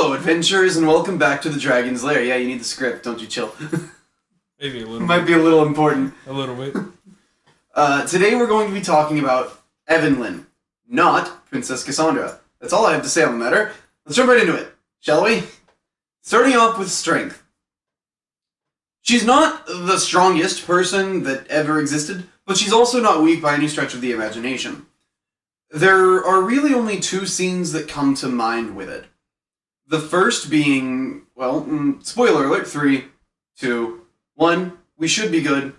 Hello, adventurers, and welcome back to the Dragon's Lair. Yeah, you need the script, don't you, Chill? Maybe a little Might be a little important. A little bit. Today we're going to be talking about Evanlyn, not Princess Cassandra. That's all I have to say on the matter. Let's jump right into it, shall we? Starting off with strength. She's not the strongest person that ever existed, but she's also not weak by any stretch of the imagination. There are really only two scenes that come to mind with it. The first being, well, spoiler alert, 3, 2, 1, we should be good.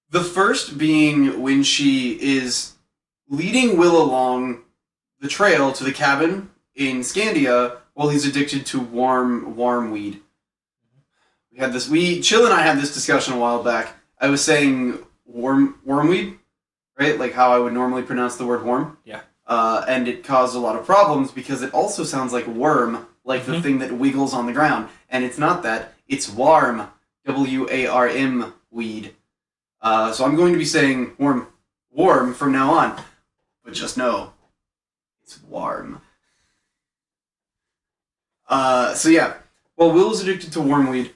The first being when she is leading Will along the trail to the cabin in Scandia while he's addicted to warm weed. Chill and I had this discussion a while back. I was saying wormweed, right? Like how I would normally pronounce the word worm. Yeah. And it caused a lot of problems because it also sounds like worm, like the thing that wiggles on the ground. And it's not that. It's warm. W-A-R-M weed. So I'm going to be saying warm from now on. But just know, it's warm. So yeah. While Will is addicted to wormweed,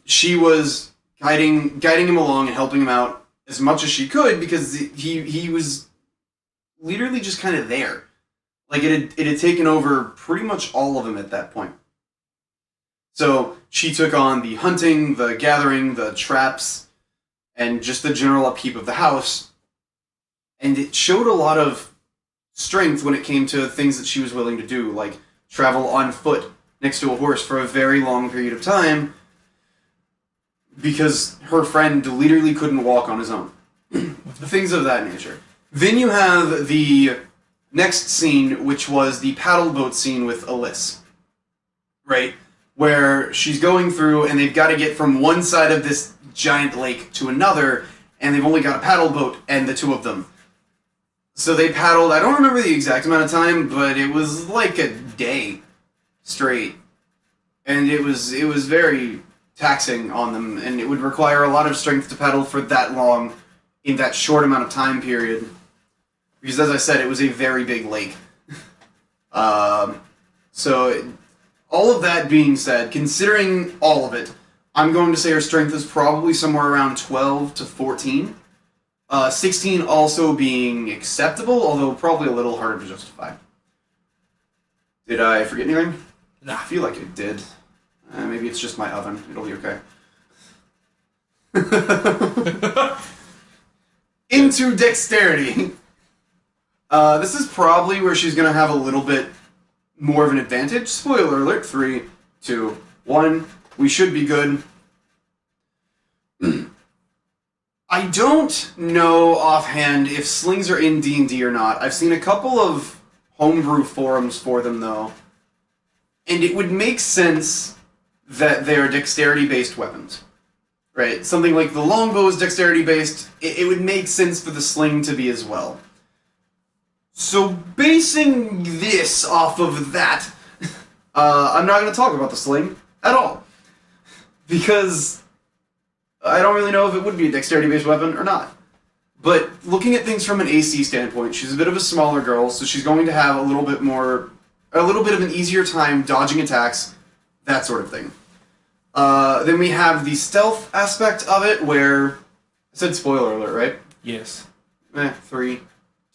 she was guiding him along and helping him out as much as she could because he was literally just kind of there. Like, it had taken over pretty much all of him at that point. So, she took on the hunting, the gathering, the traps, and just the general upkeep of the house. And it showed a lot of strength when it came to things that she was willing to do, like travel on foot next to a horse for a very long period of time, because her friend literally couldn't walk on his own. Things of that nature. Then you have the next scene, which was the paddle boat scene with Alyss. Right? Where she's going through, and they've got to get from one side of this giant lake to another, and they've only got a paddle boat and the two of them. So they paddled, I don't remember the exact amount of time, but it was like a day straight. And it was very taxing on them, and it would require a lot of strength to paddle for that long in that short amount of time period. Because, as I said, it was a very big lake. So, all of that being said, considering all of it, I'm going to say her strength is probably somewhere around 12 to 14. 16 also being acceptable, although probably a little harder to justify. Did I forget anything? Nah. I feel like I did. Maybe it's just my oven. It'll be okay. Into dexterity. This is probably where she's going to have a little bit more of an advantage. Spoiler alert, 3, 2, 1. We should be good. I don't know offhand if slings are in D&D or not. I've seen a couple of homebrew forums for them, though. And it would make sense that they're dexterity-based weapons. Right? Something like the longbow is dexterity-based. It would make sense for the sling to be as well. So, basing this off of that, I'm not going to talk about the sling at all. Because I don't really know if it would be a dexterity-based weapon or not. But looking at things from an AC standpoint, she's a bit of a smaller girl, so she's going to have a little bit of an easier time dodging attacks, that sort of thing. Then we have the stealth aspect of it, where I said spoiler alert, right? Yes. 3,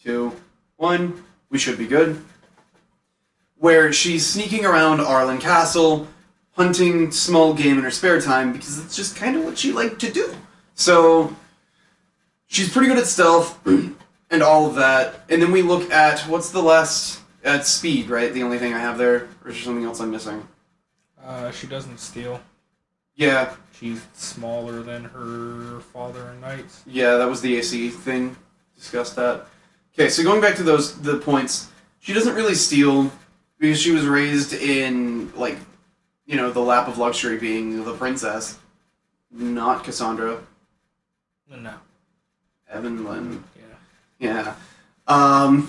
2, 1. We should be good. Where she's sneaking around Arlen Castle, hunting small game in her spare time, because it's just kind of what she liked to do. So, she's pretty good at stealth, and all of that. And then we look at, what's the last... At speed, right? The only thing I have there? Or is there something else I'm missing? She doesn't steal. Yeah. She's smaller than her father and knights. Yeah, that was the AC thing. Discussed that. Okay, so going back to the points, she doesn't really steal because she was raised in, like, you know, the lap of luxury being the princess. Not Cassandra. No. Evanlyn. Yeah. Yeah.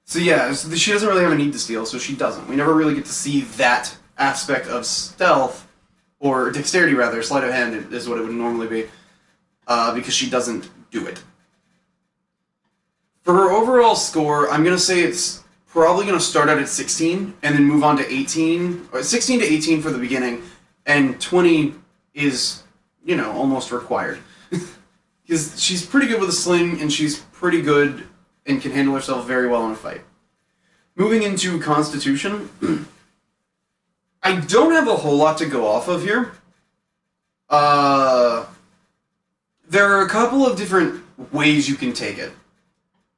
So yeah, she doesn't really have a need to steal, so she doesn't. We never really get to see that aspect of stealth, or dexterity rather, sleight of hand is what it would normally be, because she doesn't do it. For her overall score, I'm going to say it's probably going to start out at 16 and then move on to 18, or 16 to 18 for the beginning, and 20 is, almost required. Because she's pretty good with a sling, and she's pretty good and can handle herself very well in a fight. Moving into Constitution, I don't have a whole lot to go off of here. There are a couple of different ways you can take it,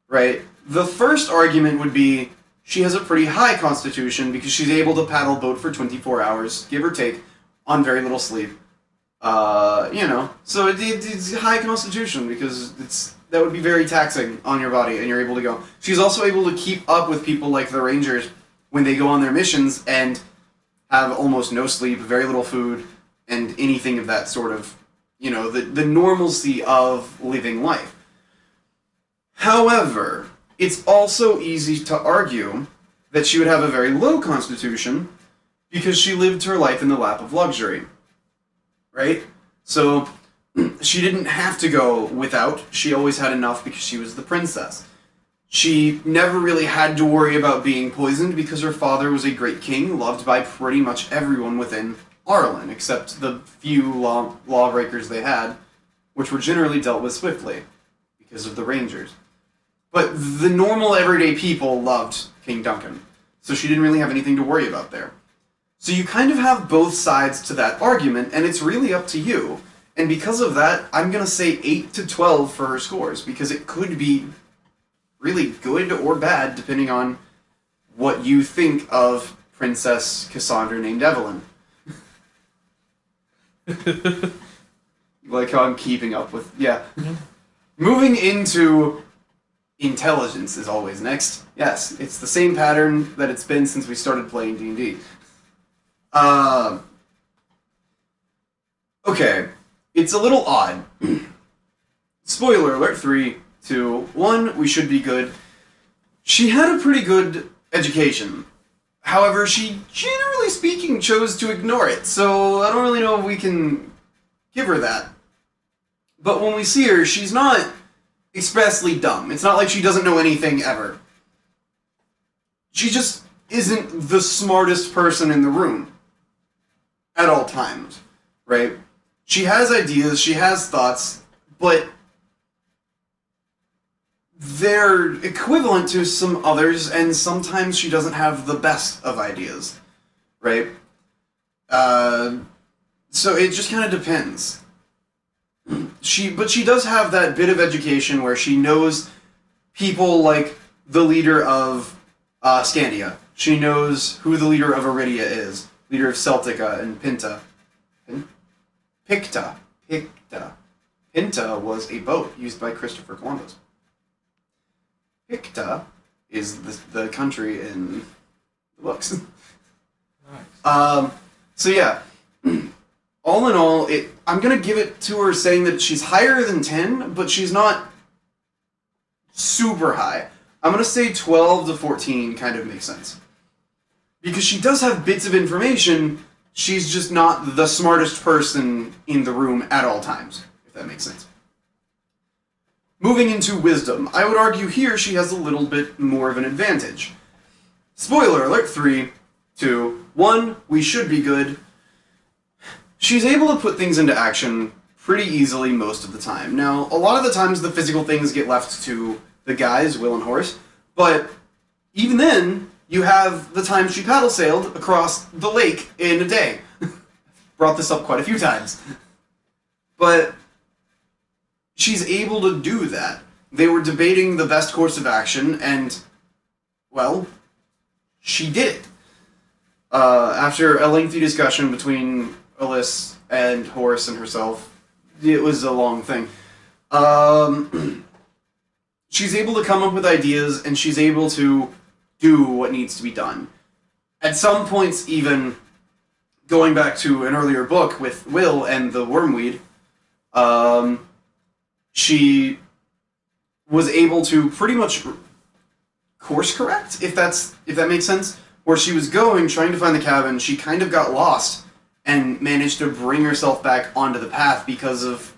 right? The first argument would be she has a pretty high constitution because she's able to paddle boat for 24 hours, give or take, on very little sleep. So it's a high constitution because that would be very taxing on your body, and you're able to go. She's also able to keep up with people like the Rangers when they go on their missions and have almost no sleep, very little food, and anything of that sort of, the normalcy of living life. However, it's also easy to argue that she would have a very low constitution because she lived her life in the lap of luxury, right? So she didn't have to go without. She always had enough because she was the princess. She never really had to worry about being poisoned because her father was a great king, loved by pretty much everyone within Arlen, except the few lawbreakers they had, which were generally dealt with swiftly because of the Rangers. But the normal everyday people loved King Duncan, so she didn't really have anything to worry about there. So you kind of have both sides to that argument, and it's really up to you. And because of that, I'm going to say 8 to 12 for her scores, because it could be really good or bad, depending on what you think of Princess Cassandra named Evanlyn. Like how I'm keeping up with... Yeah. Moving into intelligence is always next. Yes, it's the same pattern that it's been since we started playing D&D. Okay. It's a little odd. Spoiler alert, 3, 2, 1, we should be good. She had a pretty good education. However, she, generally speaking, chose to ignore it, so I don't really know if we can give her that. But when we see her, she's not expressly dumb. It's not like she doesn't know anything ever. She just isn't the smartest person in the room at all times, right? She has ideas, she has thoughts, but they're equivalent to some others, and sometimes she doesn't have the best of ideas, right? So it just kind of depends. But she does have that bit of education where she knows people like the leader of Scandia. She knows who the leader of Iridia is, leader of Celtica and Pinta. Picta. Pinta was a boat used by Christopher Columbus. Picta is the country in the books. Nice. So yeah, all in all, I'm gonna give it to her saying that she's higher than 10, but she's not super high. I'm gonna say 12 to 14 kind of makes sense. Because she does have bits of information, she's just not the smartest person in the room at all times, if that makes sense. Moving into wisdom, I would argue here she has a little bit more of an advantage. Spoiler alert, 3, 2, 1, we should be good. She's able to put things into action pretty easily most of the time. Now, a lot of the times the physical things get left to the guys, Will and Horace, but even then, you have the time she paddle sailed across the lake in a day. Brought this up quite a few times. But she's able to do that. They were debating the best course of action, and, well, she did it. After a lengthy discussion between Alyss and Horace and herself, it was a long thing. She's able to come up with ideas, and she's able to do what needs to be done. At some points, even going back to an earlier book with Will and the wormweed, she was able to pretty much course correct, if that makes sense. Where she was going, trying to find the cabin, she kind of got lost and managed to bring herself back onto the path because of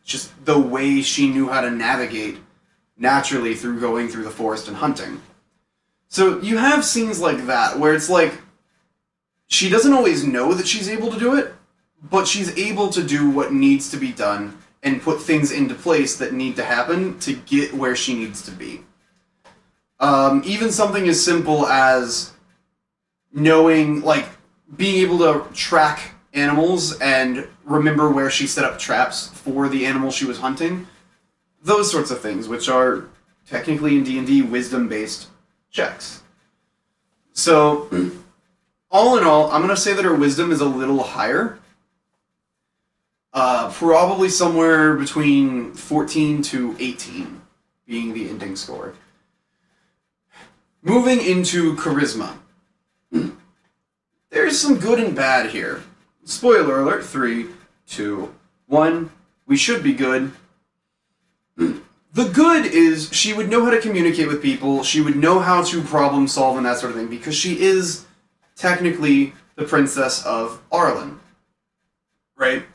just the way she knew how to navigate naturally through going through the forest and hunting. So you have scenes like that where it's like she doesn't always know that she's able to do it, but she's able to do what needs to be done and put things into place that need to happen to get where she needs to be. Even something as simple as knowing, like, being able to track animals and remember where she set up traps for the animal she was hunting. Those sorts of things, which are technically in D&D wisdom-based checks. So, all in all, I'm going to say that her wisdom is a little higher. Probably somewhere between 14 to 18 being the ending score. Moving into charisma. There's some good and bad here. Spoiler alert, 3, 2, 1. We should be good. The good is she would know how to communicate with people, she would know how to problem solve and that sort of thing, because she is technically the princess of Arlen. Right?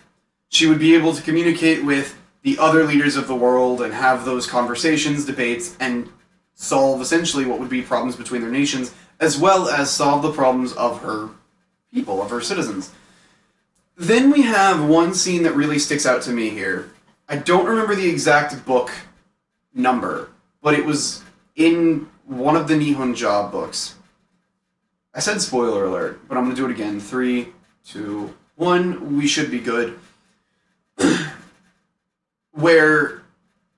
She would be able to communicate with the other leaders of the world and have those conversations, debates, and solve essentially what would be problems between their nations, as well as solve the problems of her people, of her citizens. Then we have one scene that really sticks out to me here. I don't remember the exact book number, but it was in one of the Nihon Job books. I said spoiler alert, but I'm going to do it again. 3, 2, 1. We should be good. Where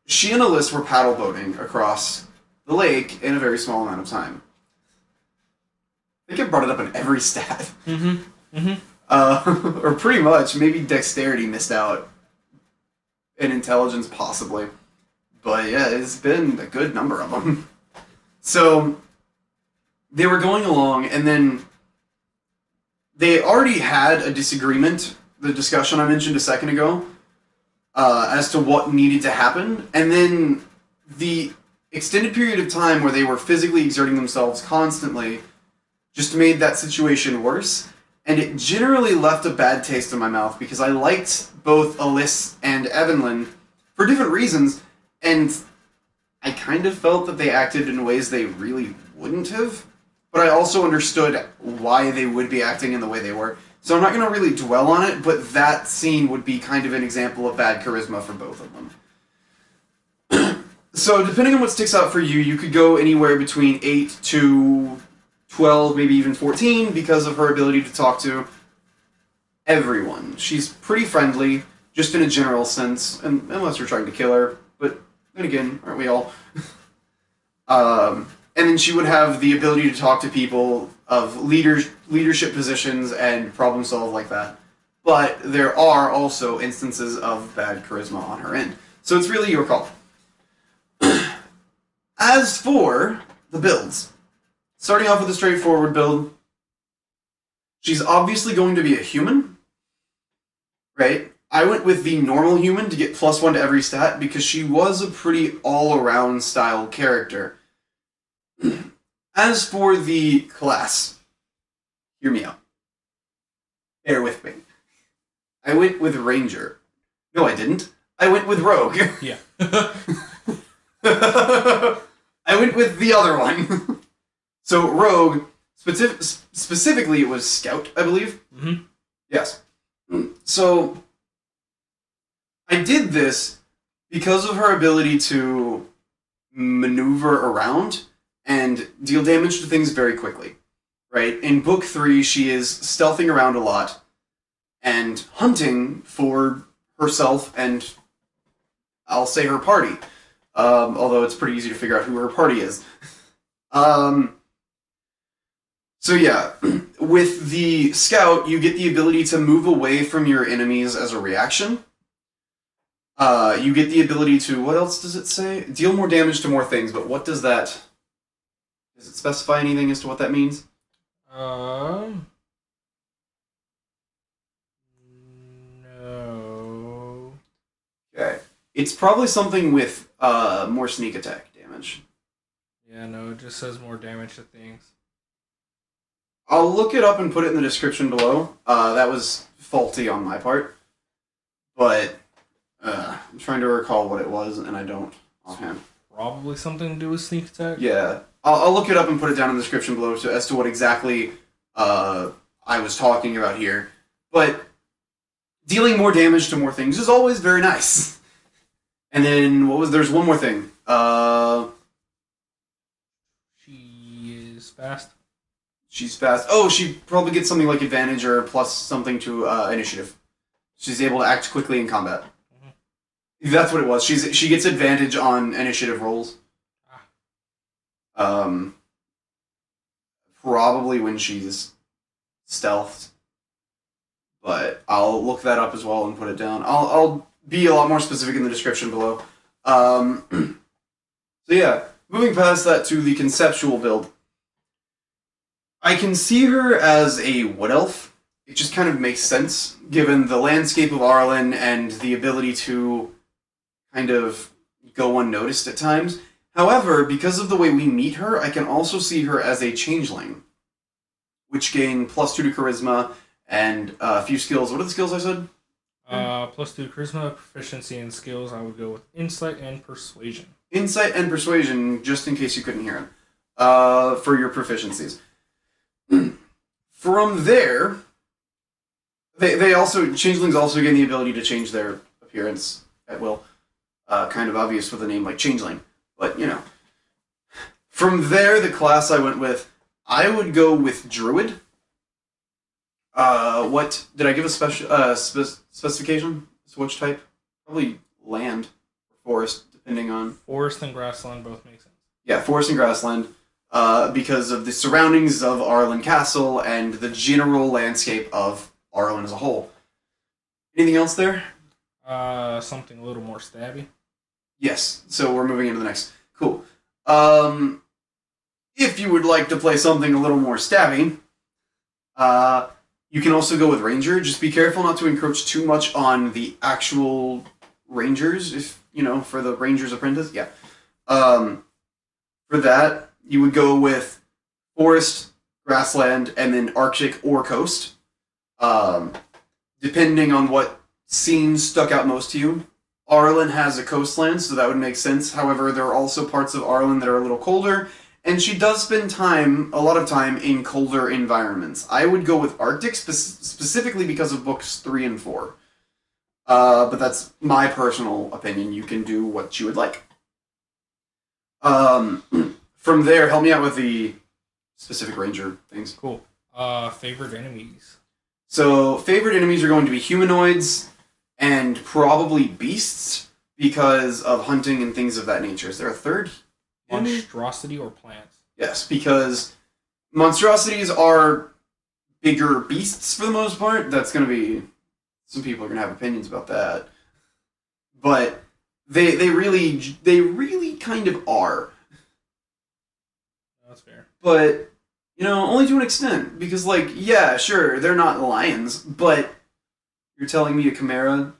she and Alyssa were paddle boating across the lake in a very small amount of time. I think I brought it up in every stat. Or pretty much. Maybe dexterity missed out. And intelligence possibly. But yeah, it's been a good number of them. So, they were going along, and then they already had a disagreement, the discussion I mentioned a second ago, as to what needed to happen, and then the extended period of time where they were physically exerting themselves constantly just made that situation worse, and it generally left a bad taste in my mouth because I liked both Alyssa and Evanlyn for different reasons, and I kind of felt that they acted in ways they really wouldn't have, but I also understood why they would be acting in the way they were. So I'm not going to really dwell on it, but that scene would be kind of an example of bad charisma for both of them. So depending on what sticks out for you, you could go anywhere between 8 to 12, maybe even 14, because of her ability to talk to everyone. She's pretty friendly, just in a general sense, and unless you're trying to kill her, but then again, aren't we all? And then she would have the ability to talk to people of leadership positions and problem solve like that. But there are also instances of bad charisma on her end. So it's really your call. As for the builds, starting off with a straightforward build, she's obviously going to be a human, right? I went with the normal human to get +1 to every stat because she was a pretty all-around style character. As for the class, hear me out. Bear with me. I went with Ranger. No, I didn't. I went with Rogue. Yeah. I went with the other one. So, Rogue, specifically it was Scout, I believe. Mm-hmm. Yes. So, I did this because of her ability to maneuver around and deal damage to things very quickly, right? In Book 3, she is stealthing around a lot and hunting for herself and, I'll say, her party. Although it's pretty easy to figure out who her party is. So yeah, with the Scout, you get the ability to move away from your enemies as a reaction. You get the ability to, what else does it say? Deal more damage to more things, but what does that... Does it specify anything as to what that means? No. Okay. It's probably something with more sneak attack damage. Yeah, no, it just says more damage to things. I'll look it up and put it in the description below. That was faulty on my part. But I'm trying to recall what it was, and I don't offhand. Probably something to do with sneak attack. Yeah. I'll look it up and put it down in the description below as to what exactly I was talking about here. But dealing more damage to more things is always very nice. And then, there's one more thing. She is fast. She's fast. Oh, she probably gets something like advantage or plus something to initiative. She's able to act quickly in combat. Mm-hmm. That's what it was. She gets advantage on initiative rolls. Probably when she's stealthed. But I'll look that up as well and put it down. I'll be a lot more specific in the description below. So yeah, moving past that to the conceptual build. I can see her as a wood elf. It just kind of makes sense, given the landscape of Arlen and the ability to kind of go unnoticed at times. However, because of the way we meet her, I can also see her as a changeling, which gain +2 to charisma and a few skills. What are the skills I said? +2 to charisma, proficiency, and skills. I would go with insight and persuasion. Insight and persuasion, just in case you couldn't hear it, for your proficiencies. From there, changelings also gain the ability to change their appearance at will. Kind of obvious with a name like Changeling, but you know. From there, the class I went with, I would go with Druid. What did I give a specification? Which type? Probably land or forest, depending on. Forest and grassland both make sense. Yeah, forest and grassland. Because of the surroundings of Arlen Castle and the general landscape of Arlen as a whole. Anything else there? Something a little more stabby. Yes, so we're moving into the next. Cool. If you would like to play something a little more stabby, you can also go with Ranger. Just be careful not to encroach too much on the actual Rangers, if, you know, for the Ranger's Apprentice. Yeah. For that, you would go with forest, grassland, and then Arctic or coast. Depending on what scenes stuck out most to you. Arlen has a coastland, so that would make sense. However, there are also parts of Arlen that are a little colder, and she does spend a lot of time in colder environments. I would go with Arctic, specifically because of books 3 and 4. But that's my personal opinion. You can do what you would like. From there, help me out with the specific Ranger things. Cool. Favorite enemies. So, favorite enemies are going to be humanoids and probably beasts because of hunting and things of that nature. Is there a third? Monstrosity or plants? Yes, because monstrosities are bigger beasts for the most part. That's going to be... Some people are going to have opinions about that. But they really kind of are. That's fair. But, you know, only to an extent. Because, like, yeah, sure, they're not lions, but you're telling me a chimera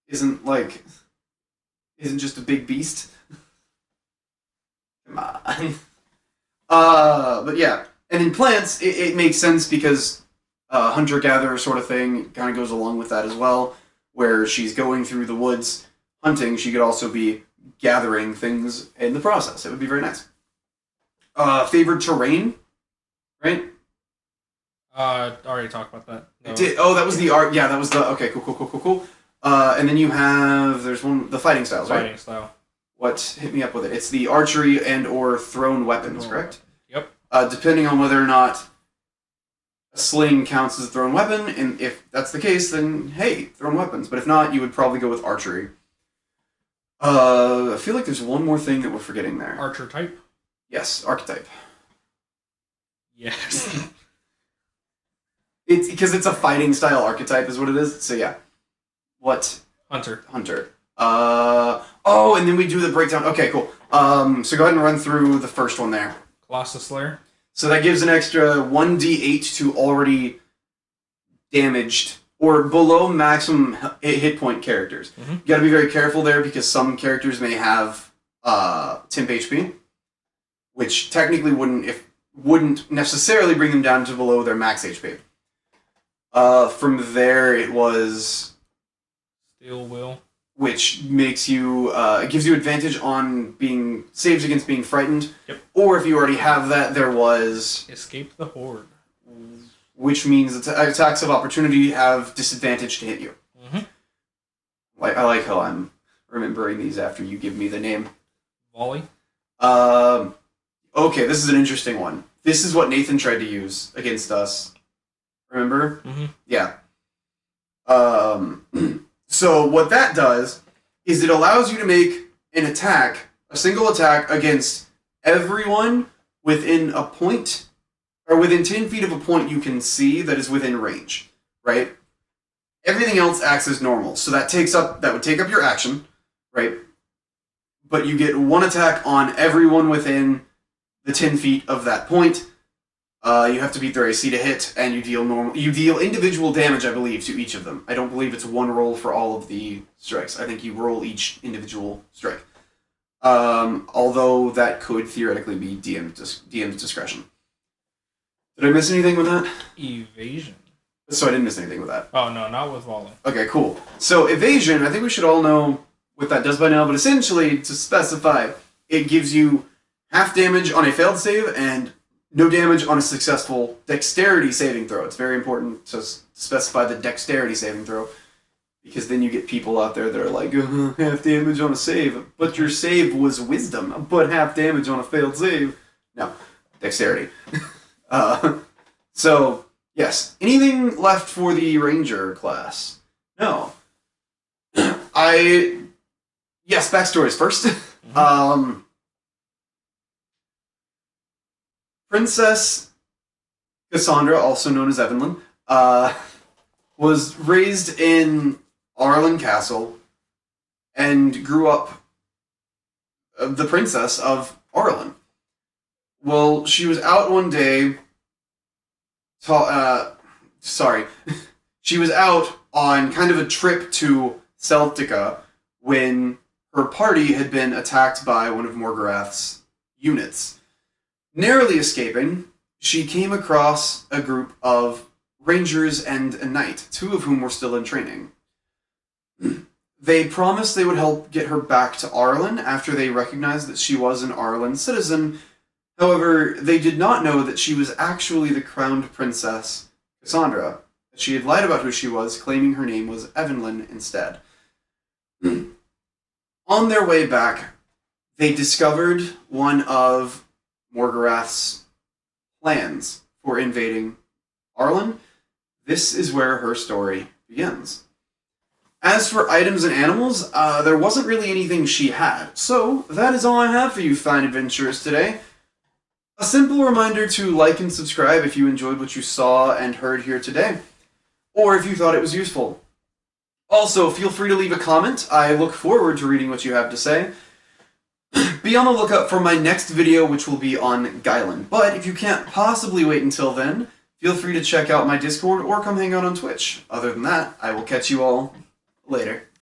isn't just a big beast? Come on. But yeah. And in plants, it makes sense because hunter-gatherer sort of thing kind of goes along with that as well, where she's going through the woods hunting. She could also be gathering things in the process. It would be very nice. Favored terrain, right? Already talked about that. No. Did. Oh, that was the art. Yeah, that was the... Okay, cool. And then you have... There's the fighting styles, right? Fighting style. Hit me up with it. It's the archery and or thrown weapons, correct? Yep. Depending on whether or not a sling counts as a thrown weapon, and if that's the case, then hey, thrown weapons. But if not, you would probably go with archery. I feel like there's one more thing that we're forgetting there. Archer type? Yes, archetype. Yes. It's because it's a fighting style archetype is what it is. So yeah. What? Hunter. Oh, and then we do the breakdown. Okay, cool. So go ahead and run through the first one there. Colossus Slayer. So that gives an extra 1d8 to already damaged or below maximum hit point characters. Mm-hmm. You gotta be very careful there because some characters may have temp HP, which technically wouldn't necessarily bring them down to below their max HP. From there, it was... Steel Will. which makes you gives you advantage on being saves against being frightened. Yep. Or if you already have that, there was Escape the horde, which means attacks of opportunity have disadvantage to hit you. Mm-hmm. I like how I'm remembering these after you give me the name. volley. Okay, this is an interesting one. This is what Nathan tried to use against us. Remember? Mm-hmm. Yeah. So what that does is it allows you to make an attack, a single attack against everyone within a point, or within 10 feet of a point you can see that is within range, right? Everything else acts as normal, so that would take up your action, right? But you get one attack on everyone within the 10 feet of that point. You have to beat their AC to hit, and you deal individual damage, I believe, to each of them. I don't believe it's one roll for all of the strikes. I think you roll each individual strike. Although that could theoretically be DM's discretion. Did I miss anything with that? Evasion. So I didn't miss anything with that. Oh no, not with volley. Okay, cool. So evasion, I think we should all know what that does by now, but essentially, to specify, it gives you half damage on a failed save and no damage on a successful dexterity saving throw. It's very important to specify the dexterity saving throw, because then you get people out there that are like, half damage on a save, but your save was wisdom, but half damage on a failed save. No, dexterity. So, yes. Anything left for the ranger class? No. Yes, backstories first. Mm-hmm. Princess Cassandra, also known as Evanlyn, was raised in Arlen Castle and grew up the princess of Arlen. Well, she was out one day. She was out on kind of a trip to Celtica when her party had been attacked by one of Morgorath's units. Narrowly escaping, she came across a group of rangers and a knight, two of whom were still in training. They promised they would help get her back to Arlen after they recognized that she was an Arlen citizen. However, they did not know that she was actually the crowned princess, Cassandra. She had lied about who she was, claiming her name was Evanlyn instead. On their way back, they discovered one of Morgorath's plans for invading Arlen. This is where her story begins. As for items and animals, there wasn't really anything she had. So, that is all I have for you fine adventurers today. A simple reminder to like and subscribe if you enjoyed what you saw and heard here today, or if you thought it was useful. Also, feel free to leave a comment. I look forward to reading what you have to say. Be on the lookout for my next video, which will be on Guyland. But if you can't possibly wait until then, feel free to check out my Discord or come hang out on Twitch. Other than that, I will catch you all later.